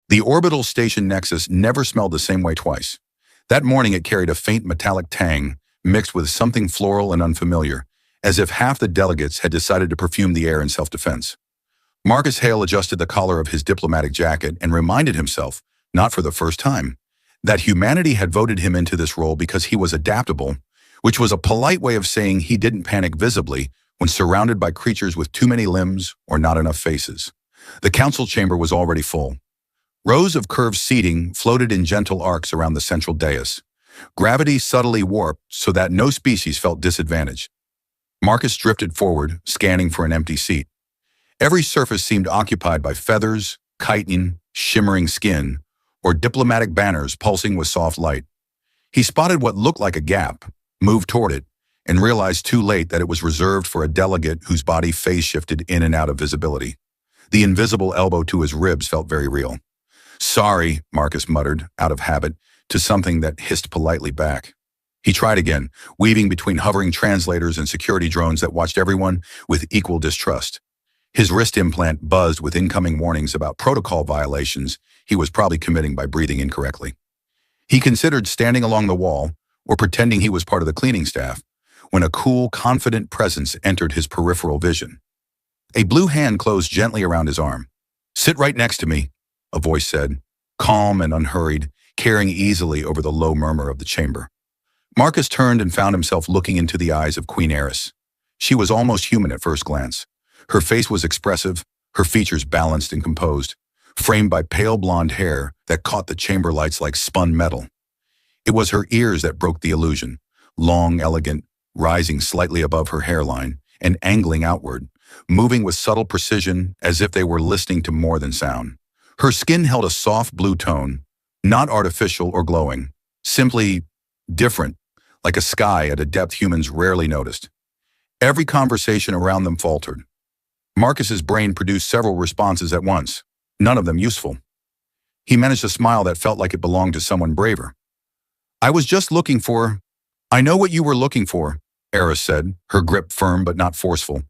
The orbital station nexus never smelled the same way twice. That morning it carried a faint metallic tang, mixed with something floral and unfamiliar, as if half the delegates had decided to perfume the air in self-defense. Marcus Hale adjusted the collar of his diplomatic jacket and reminded himself, not for the first time, that humanity had voted him into this role because he was adaptable, which was a polite way of saying he didn't panic visibly when surrounded by creatures with too many limbs or not enough faces. The council chamber was already full. Rows of curved seating floated in gentle arcs around the central dais. Gravity subtly warped so that no species felt disadvantaged. Marcus drifted forward, scanning for an empty seat. Every surface seemed occupied by feathers, chitin, shimmering skin, or diplomatic banners pulsing with soft light. He spotted what looked like a gap, moved toward it, and realized too late that it was reserved for a delegate whose body phase shifted in and out of visibility. The invisible elbow to his ribs felt very real. "Sorry," Marcus muttered, out of habit, to something that hissed politely back. He tried again, weaving between hovering translators and security drones that watched everyone with equal distrust. His wrist implant buzzed with incoming warnings about protocol violations he was probably committing by breathing incorrectly. He considered standing along the wall or pretending he was part of the cleaning staff when a cool, confident presence entered his peripheral vision. A blue hand closed gently around his arm. "Sit right next to me," a voice said, calm and unhurried, carrying easily over the low murmur of the chamber. Marcus turned and found himself looking into the eyes of Queen Eris. She was almost human at first glance. Her face was expressive, her features balanced and composed, framed by pale blonde hair that caught the chamber lights like spun metal. It was her ears that broke the illusion, long, elegant, rising slightly above her hairline and angling outward, moving with subtle precision as if they were listening to more than sound. Her skin held a soft blue tone, not artificial or glowing, simply different, like a sky at a depth humans rarely noticed. Every conversation around them faltered. Marcus's brain produced several responses at once, none of them useful. He managed a smile that felt like it belonged to someone braver. "I was just looking for—" "I know what you were looking for," Eris said, her grip firm but not forceful.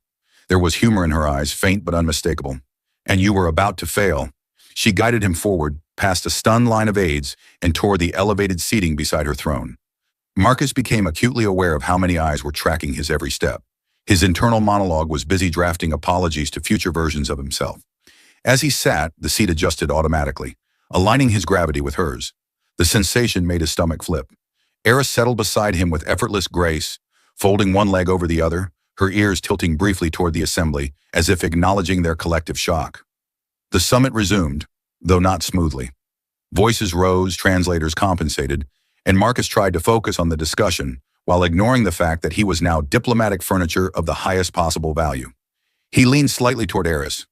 There was humor in her eyes, faint but unmistakable. "And you were about to fail." She guided him forward, past a stunned line of aides, and toward the elevated seating beside her throne. Marcus became acutely aware of how many eyes were tracking his every step. His internal monologue was busy drafting apologies to future versions of himself. As he sat, the seat adjusted automatically, aligning his gravity with hers. The sensation made his stomach flip. Eris settled beside him with effortless grace, folding one leg over the other, her ears tilting briefly toward the assembly, as if acknowledging their collective shock. The summit resumed, though not smoothly. Voices rose, translators compensated, and Marcus tried to focus on the discussion, while ignoring the fact that he was now diplomatic furniture of the highest possible value. He leaned slightly toward Eris.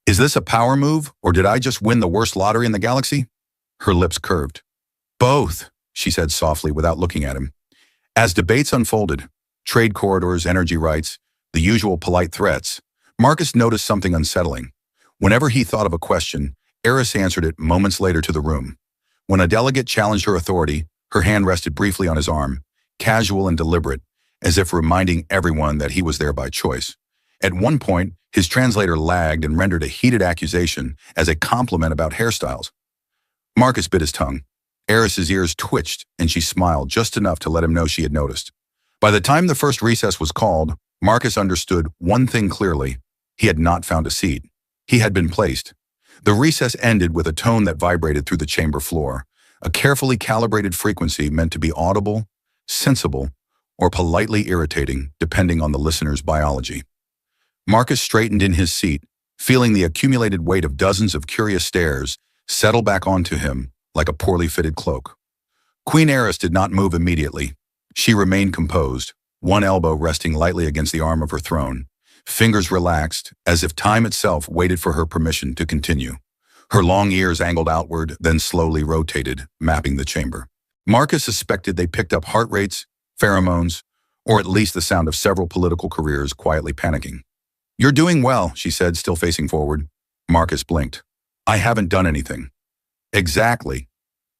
"Is this a power move, or did I just win the worst lottery in the galaxy?" Her lips curved. "Both," she said softly without looking at him. As debates unfolded, trade corridors, energy rights, the usual polite threats, Marcus noticed something unsettling. Whenever he thought of a question, Eris answered it moments later to the room. When a delegate challenged her authority, her hand rested briefly on his arm, casual and deliberate, as if reminding everyone that he was there by choice. At one point, his translator lagged and rendered a heated accusation as a compliment about hairstyles. Marcus bit his tongue. Eris's ears twitched, and she smiled just enough to let him know she had noticed. By the time the first recess was called, Marcus understood one thing clearly. He had not found a seat. He had been placed. The recess ended with a tone that vibrated through the chamber floor, a carefully calibrated frequency meant to be audible, sensible, or politely irritating, depending on the listener's biology. Marcus straightened in his seat, feeling the accumulated weight of dozens of curious stares settle back onto him like a poorly fitted cloak. Queen Eris did not move immediately. She remained composed, one elbow resting lightly against the arm of her throne, fingers relaxed, as if time itself waited for her permission to continue. Her long ears angled outward, then slowly rotated, mapping the chamber. Marcus suspected they picked up heart rates, pheromones, or at least the sound of several political careers quietly panicking. "You're doing well," she said, still facing forward. Marcus blinked. "I haven't done anything." "Exactly."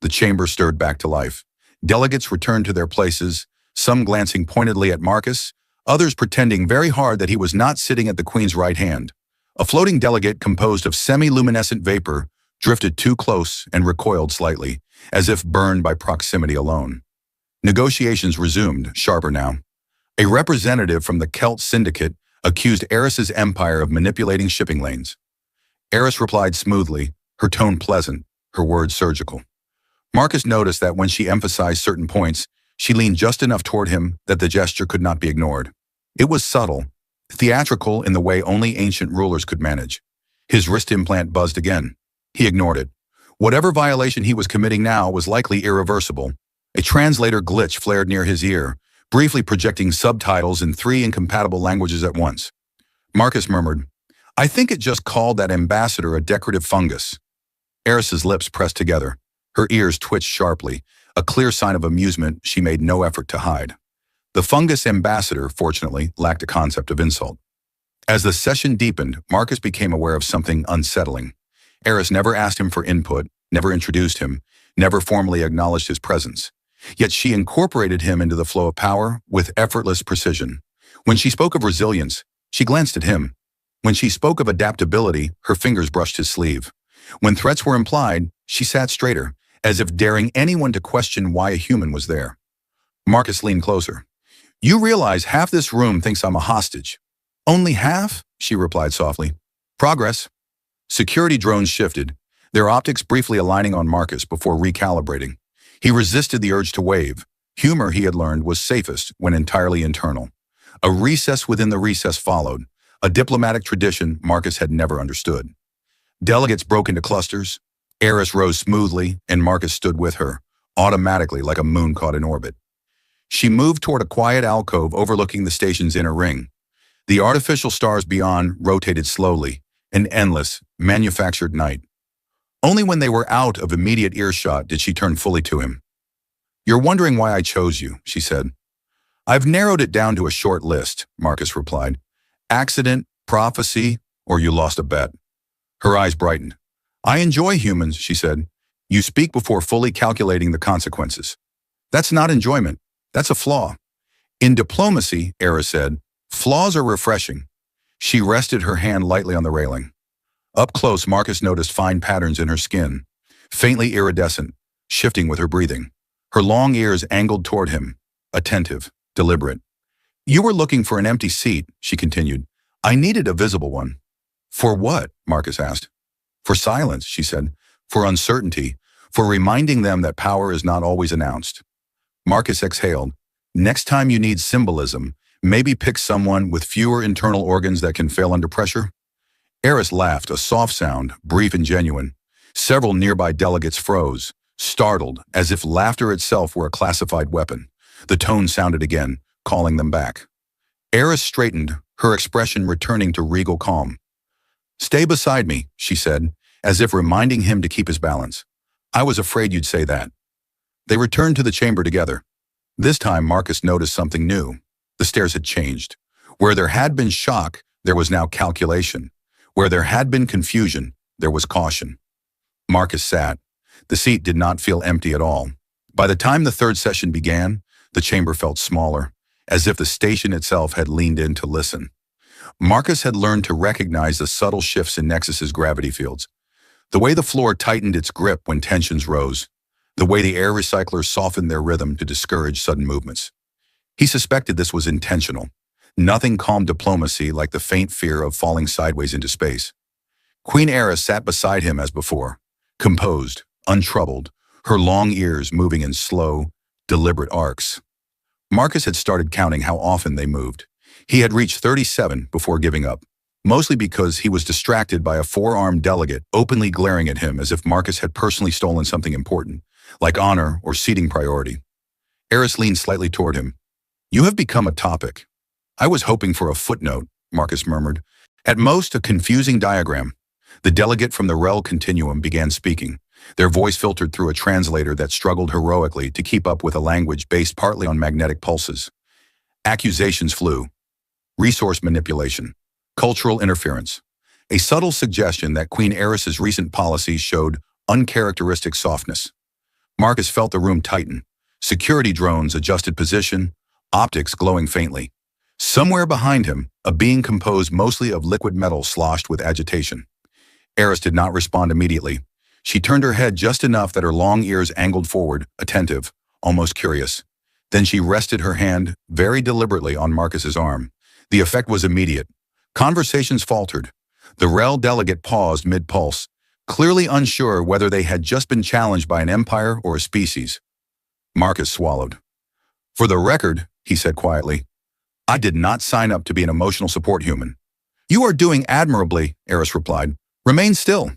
The chamber stirred back to life. Delegates returned to their places, some glancing pointedly at Marcus, others pretending very hard that he was not sitting at the Queen's right hand. A floating delegate composed of semi-luminescent vapor drifted too close and recoiled slightly, as if burned by proximity alone. Negotiations resumed, sharper now. A representative from the Celt Syndicate accused Eris's empire of manipulating shipping lanes. Eris replied smoothly, her tone pleasant, her words surgical. Marcus noticed that when she emphasized certain points, she leaned just enough toward him that the gesture could not be ignored. It was subtle, theatrical in the way only ancient rulers could manage. His wrist implant buzzed again. He ignored it. Whatever violation he was committing now was likely irreversible. A translator glitch flared near his ear, briefly projecting subtitles in 3 incompatible languages at once. Marcus murmured, "I think it just called that ambassador a decorative fungus." Eris's lips pressed together. Her ears twitched sharply, a clear sign of amusement she made no effort to hide. The fungus ambassador, fortunately, lacked a concept of insult. As the session deepened, Marcus became aware of something unsettling. Eris never asked him for input, never introduced him, never formally acknowledged his presence. Yet she incorporated him into the flow of power with effortless precision. When she spoke of resilience, she glanced at him. When she spoke of adaptability, her fingers brushed his sleeve. When threats were implied, she sat straighter, as if daring anyone to question why a human was there. Marcus leaned closer. "You realize half this room thinks I'm a hostage." "Only half?" she replied softly. "Progress." Security drones shifted, their optics briefly aligning on Marcus before recalibrating. He resisted the urge to wave. Humor, he had learned, was safest when entirely internal. A recess within the recess followed, a diplomatic tradition Marcus had never understood. Delegates broke into clusters. Eris rose smoothly, and Marcus stood with her, automatically like a moon caught in orbit. She moved toward a quiet alcove overlooking the station's inner ring. The artificial stars beyond rotated slowly, an endless, manufactured night. Only when they were out of immediate earshot did she turn fully to him. "You're wondering why I chose you," she said. "I've narrowed it down to a short list," Marcus replied. "Accident, prophecy, or you lost a bet." Her eyes brightened. "I enjoy humans," she said. "You speak before fully calculating the consequences." "That's not enjoyment. That's a flaw." "In diplomacy," Eris said, "flaws are refreshing." She rested her hand lightly on the railing. Up close, Marcus noticed fine patterns in her skin, faintly iridescent, shifting with her breathing. Her long ears angled toward him, attentive, deliberate. "You were looking for an empty seat," she continued. "I needed a visible one." "For what?" Marcus asked. "For silence," she said. "For uncertainty. For reminding them that power is not always announced." Marcus exhaled. "Next time you need symbolism, maybe pick someone with fewer internal organs that can fail under pressure?" Eris laughed, a soft sound, brief and genuine. Several nearby delegates froze, startled, as if laughter itself were a classified weapon. The tone sounded again, calling them back. Eris straightened, her expression returning to regal calm. "Stay beside me," she said, as if reminding him to keep his balance. "I was afraid you'd say that." They returned to the chamber together. This time Marcus noticed something new. The stairs had changed. Where there had been shock, there was now calculation. Where there had been confusion, there was caution. Marcus sat. The seat did not feel empty at all. By the time the third session began, the chamber felt smaller, as if the station itself had leaned in to listen. Marcus had learned to recognize the subtle shifts in Nexus's gravity fields. The way the floor tightened its grip when tensions rose. The way the air recyclers softened their rhythm to discourage sudden movements. He suspected this was intentional. Nothing calmed diplomacy like the faint fear of falling sideways into space. Queen Eris sat beside him as before, composed, untroubled, her long ears moving in slow, deliberate arcs. Marcus had started counting how often they moved. He had reached 37 before giving up, mostly because he was distracted by a four-armed delegate openly glaring at him as if Marcus had personally stolen something important, like honor or seating priority. Eris leaned slightly toward him. "You have become a topic." "I was hoping for a footnote," Marcus murmured. "At most, a confusing diagram." The delegate from the Rel Continuum began speaking. Their voice filtered through a translator that struggled heroically to keep up with a language based partly on magnetic pulses. Accusations flew. Resource manipulation. Cultural interference. A subtle suggestion that Queen Eris's recent policies showed uncharacteristic softness. Marcus felt the room tighten. Security drones adjusted position, optics glowing faintly. Somewhere behind him, a being composed mostly of liquid metal sloshed with agitation. Eris did not respond immediately. She turned her head just enough that her long ears angled forward, attentive, almost curious. Then she rested her hand very deliberately on Marcus's arm. The effect was immediate. Conversations faltered. The Rel delegate paused mid-pulse, clearly unsure whether they had just been challenged by an empire or a species. Marcus swallowed. "For the record," he said quietly, "I did not sign up to be an emotional support human." "You are doing admirably," Eris replied. "Remain still."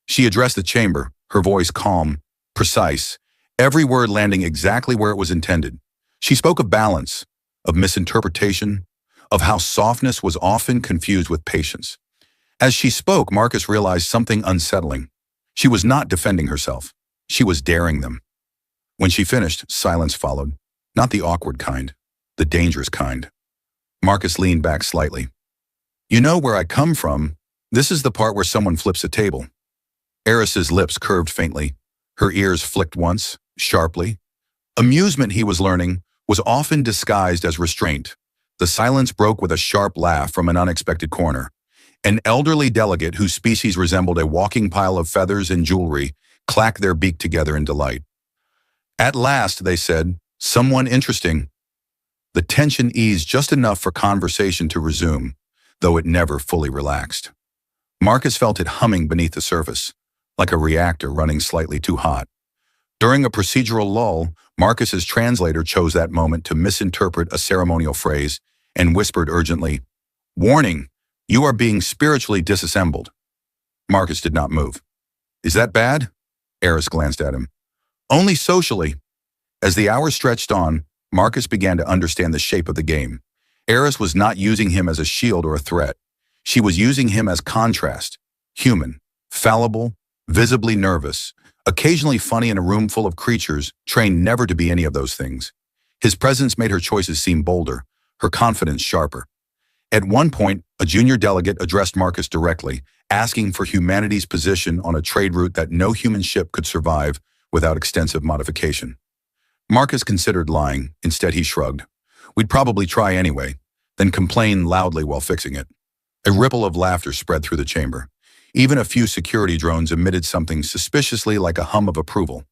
She addressed the chamber, her voice calm, precise, every word landing exactly where it was intended. She spoke of balance, of misinterpretation, of how softness was often confused with patience. As she spoke, Marcus realized something unsettling. She was not defending herself. She was daring them. When she finished, silence followed. Not the awkward kind, the dangerous kind. Marcus leaned back slightly. "You know where I come from. This is the part where someone flips a table." Eris's lips curved faintly. Her ears flicked once, sharply. Amusement, he was learning, was often disguised as restraint. The silence broke with a sharp laugh from an unexpected corner. An elderly delegate whose species resembled a walking pile of feathers and jewelry clacked their beak together in delight. "At last," they said, "someone interesting." The tension eased just enough for conversation to resume, though it never fully relaxed. Marcus felt it humming beneath the surface, like a reactor running slightly too hot. During a procedural lull, Marcus's translator chose that moment to misinterpret a ceremonial phrase and whispered urgently, "Warning, you are being spiritually disassembled." Marcus did not move. "Is that bad?" Eris glanced at him. "Only socially." As the hours stretched on, Marcus began to understand the shape of the game. Eris was not using him as a shield or a threat. She was using him as contrast, human, fallible, visibly nervous, occasionally funny in a room full of creatures trained never to be any of those things. His presence made her choices seem bolder, her confidence sharper. At one point, a junior delegate addressed Marcus directly, asking for humanity's position on a trade route that no human ship could survive without extensive modification. Marcus considered lying. Instead, he shrugged. "We'd probably try anyway," then complained loudly while fixing it. A ripple of laughter spread through the chamber. Even a few security drones emitted something suspiciously like a hum of approval.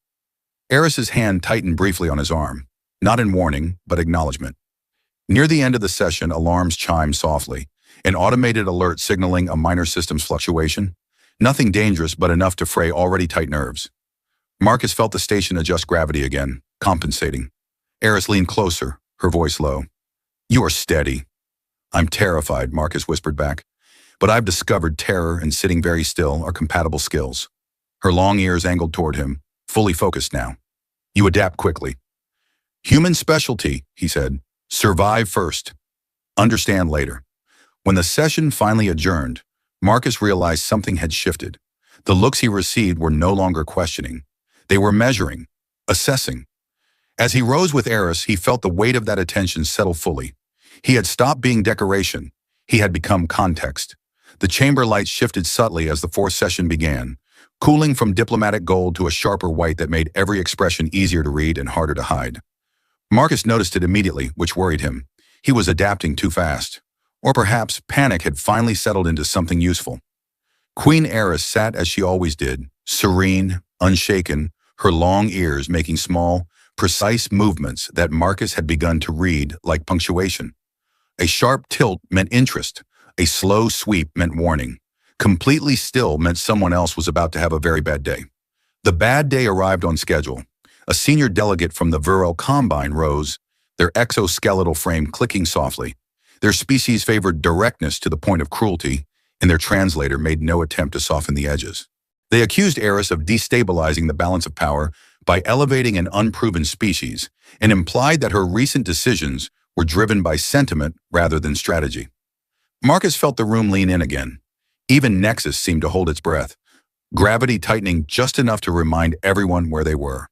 Eris's hand tightened briefly on his arm, not in warning, but acknowledgement. Near the end of the session, alarms chimed softly, an automated alert signaling a minor systems fluctuation. Nothing dangerous, but enough to fray already tight nerves. Marcus felt the station adjust gravity again, compensating. Eris leaned closer, her voice low. "You are steady." "I'm terrified," Marcus whispered back. "But I've discovered terror and sitting very still are compatible skills." Her long ears angled toward him, fully focused now. "You adapt quickly." "Human specialty," he said. "Survive first. Understand later." When the session finally adjourned, Marcus realized something had shifted. The looks he received were no longer questioning. They were measuring, assessing. As he rose with Eris, he felt the weight of that attention settle fully. He had stopped being decoration. He had become context. The chamber lights shifted subtly as the fourth session began, cooling from diplomatic gold to a sharper white that made every expression easier to read and harder to hide. Marcus noticed it immediately, which worried him. He was adapting too fast. Or perhaps panic had finally settled into something useful. Queen Eris sat as she always did, serene, unshaken, her long ears making small, precise movements that Marcus had begun to read like punctuation. A sharp tilt meant interest. A slow sweep meant warning. Completely still meant someone else was about to have a very bad day. The bad day arrived on schedule. A senior delegate from the Virile Combine rose, their exoskeletal frame clicking softly. Their species favored directness to the point of cruelty, and their translator made no attempt to soften the edges. They accused Eris of destabilizing the balance of power by elevating an unproven species, and implied that her recent decisions were driven by sentiment rather than strategy. Marcus felt the room lean in again. Even Nexus seemed to hold its breath, gravity tightening just enough to remind everyone where they were.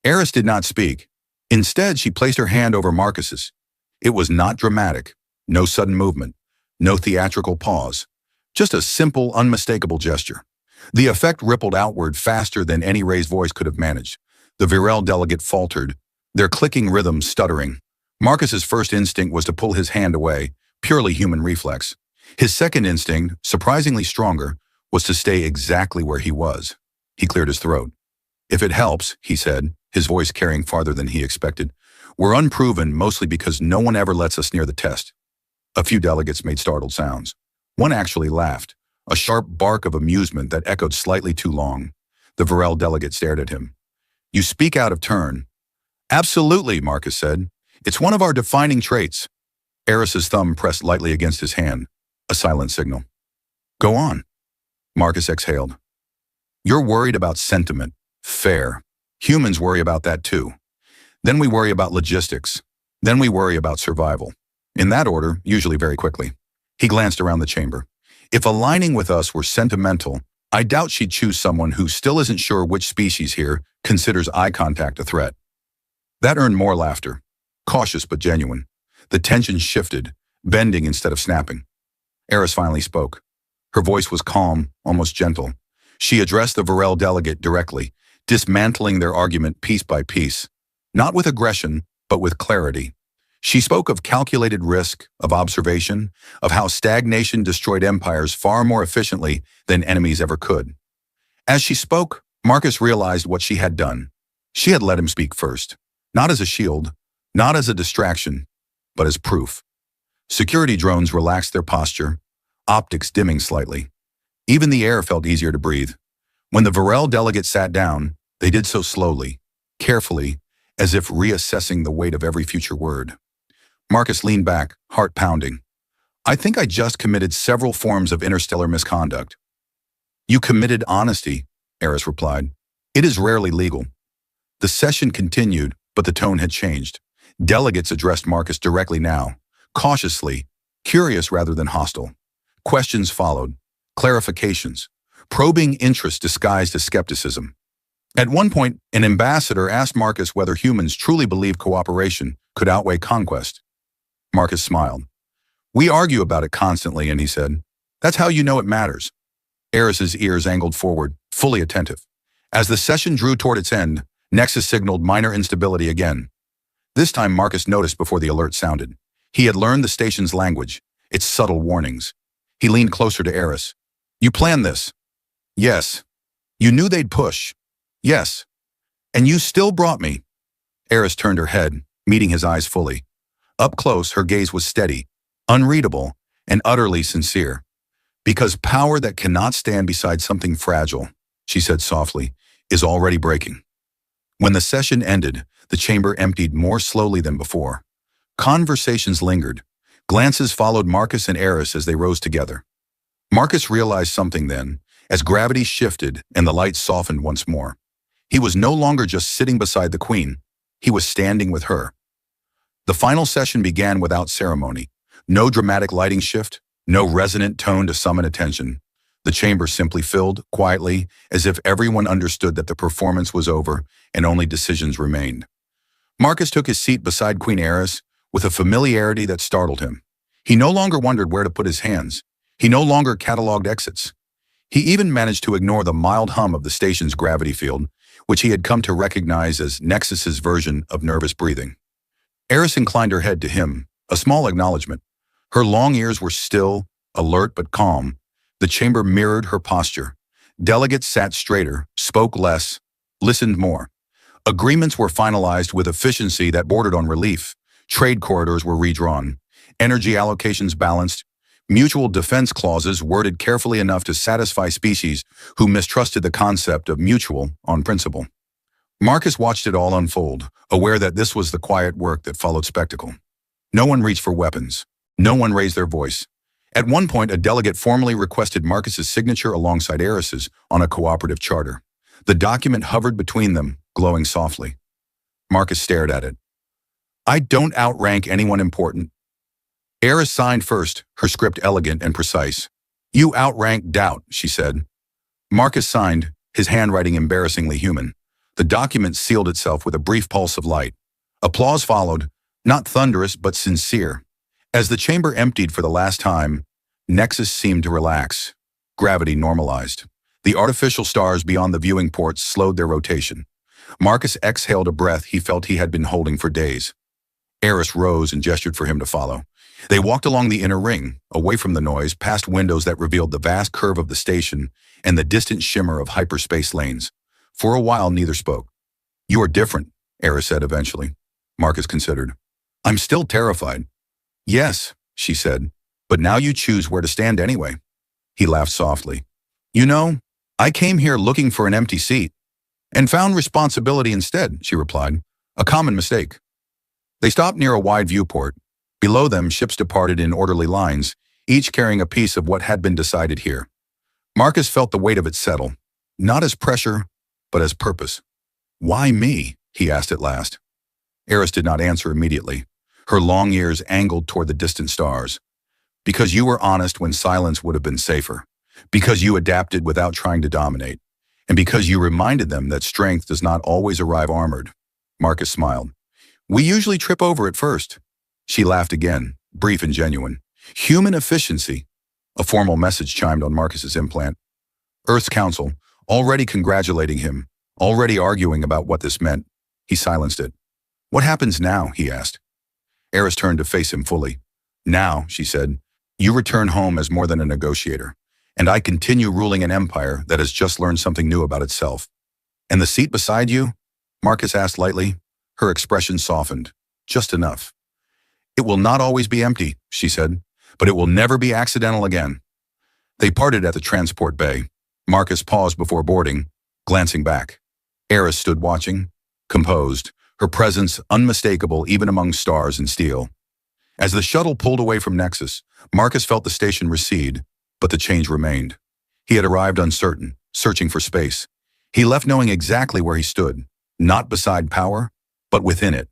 Eris did not speak. Instead, she placed her hand over Marcus's. It was not dramatic, no sudden movement, no theatrical pause, just a simple, unmistakable gesture. The effect rippled outward faster than any raised voice could have managed. The Virile delegate faltered, their clicking rhythm stuttering. Marcus's first instinct was to pull his hand away, purely human reflex. His second instinct, surprisingly stronger, was to stay exactly where he was. He cleared his throat. If it helps, he said, his voice carrying farther than he expected, we're unproven mostly because no one ever lets us near the test. A few delegates made startled sounds. One actually laughed, a sharp bark of amusement that echoed slightly too long. The Varel delegate stared at him. You speak out of turn. Absolutely, Marcus said. It's one of our defining traits. Eris's thumb pressed lightly against his hand, a silent signal. Go on. Marcus exhaled. You're worried about sentiment. Fair. Humans worry about that too. Then we worry about logistics. Then we worry about survival. In that order, usually very quickly. He glanced around the chamber. If aligning with us were sentimental, I doubt she'd choose someone who still isn't sure which species here considers eye contact a threat. That earned more laughter. Cautious but genuine. The tension shifted, bending instead of snapping. Eris finally spoke. Her voice was calm, almost gentle. She addressed the Varel delegate directly, dismantling their argument piece by piece. Not with aggression, but with clarity. She spoke of calculated risk, of observation, of how stagnation destroyed empires far more efficiently than enemies ever could. As she spoke, Marcus realized what she had done. She had let him speak first, not as a shield, not as a distraction, but as proof. Security drones relaxed their posture, optics dimming slightly. Even the air felt easier to breathe. When the Varel delegate sat down, they did so slowly, carefully, as if reassessing the weight of every future word. Marcus leaned back, heart pounding. I think I just committed several forms of interstellar misconduct. You committed honesty, Eris replied. It is rarely legal. The session continued, but the tone had changed. Delegates addressed Marcus directly now, cautiously, curious rather than hostile. Questions followed, clarifications, probing interest disguised as skepticism. At one point, an ambassador asked Marcus whether humans truly believe cooperation could outweigh conquest. Marcus smiled. We argue about it constantly, and he said, that's how you know it matters. Eris's ears angled forward, fully attentive. As the session drew toward its end, Nexus signaled minor instability again. This time Marcus noticed before the alert sounded. He had learned the station's language, its subtle warnings. He leaned closer to Eris. You planned this? Yes. You knew they'd push? Yes. And you still brought me? Eris turned her head, meeting his eyes fully. Up close, her gaze was steady, unreadable, and utterly sincere. Because power that cannot stand beside something fragile, she said softly, is already breaking. When the session ended, the chamber emptied more slowly than before. Conversations lingered. Glances followed Marcus and Eris as they rose together. Marcus realized something then, as gravity shifted and the light softened once more. He was no longer just sitting beside the queen. He was standing with her. The final session began without ceremony. No dramatic lighting shift, no resonant tone to summon attention. The chamber simply filled, quietly, as if everyone understood that the performance was over and only decisions remained. Marcus took his seat beside Queen Eris with a familiarity that startled him. He no longer wondered where to put his hands. He no longer cataloged exits. He even managed to ignore the mild hum of the station's gravity field, which he had come to recognize as Nexus's version of nervous breathing. Eris inclined her head to him, a small acknowledgement. Her long ears were still, alert but calm. The chamber mirrored her posture. Delegates sat straighter, spoke less, listened more. Agreements were finalized with efficiency that bordered on relief. Trade corridors were redrawn. Energy allocations balanced. Mutual defense clauses worded carefully enough to satisfy species who mistrusted the concept of mutual on principle. Marcus watched it all unfold, aware that this was the quiet work that followed spectacle. No one reached for weapons. No one raised their voice. At one point, a delegate formally requested Marcus's signature alongside Eris's on a cooperative charter. The document hovered between them, glowing softly. Marcus stared at it. I don't outrank anyone important. Eris signed first, her script elegant and precise. You outrank doubt, she said. Marcus signed, his handwriting embarrassingly human. The document sealed itself with a brief pulse of light. Applause followed, not thunderous but sincere. As the chamber emptied for the last time, Nexus seemed to relax. Gravity normalized. The artificial stars beyond the viewing ports slowed their rotation. Marcus exhaled a breath he felt he had been holding for days. Eris rose and gestured for him to follow. They walked along the inner ring, away from the noise, past windows that revealed the vast curve of the station and the distant shimmer of hyperspace lanes. For a while, neither spoke. "You are different," Eris said eventually. Marcus considered. "I'm still terrified." "Yes," she said, "but now you choose where to stand anyway." He laughed softly. "You know, I came here looking for an empty seat and found responsibility instead," she replied. "A common mistake." They stopped near a wide viewport. Below them, ships departed in orderly lines, each carrying a piece of what had been decided here. Marcus felt the weight of it settle, not as pressure, but as purpose. "Why me?" he asked at last. Eris did not answer immediately. Her long ears angled toward the distant stars. "Because you were honest when silence would have been safer. Because you adapted without trying to dominate. And because you reminded them that strength does not always arrive armored." Marcus smiled. "We usually trip over it first." She laughed again, brief and genuine. "Human efficiency." A formal message chimed on Marcus's implant. Earth's Council, already congratulating him, already arguing about what this meant. He silenced it. "What happens now?" he asked. Eris turned to face him fully. "Now," she said, "you return home as more than a negotiator, and I continue ruling an empire that has just learned something new about itself." "And the seat beside you?" Marcus asked lightly. Her expression softened, just enough. "It will not always be empty," she said, "but it will never be accidental again." They parted at the transport bay. Marcus paused before boarding, glancing back. Eris stood watching, composed, her presence unmistakable even among stars and steel. As the shuttle pulled away from Nexus, Marcus felt the station recede, but the change remained. He had arrived uncertain, searching for space. He left knowing exactly where he stood, not beside power, but within it.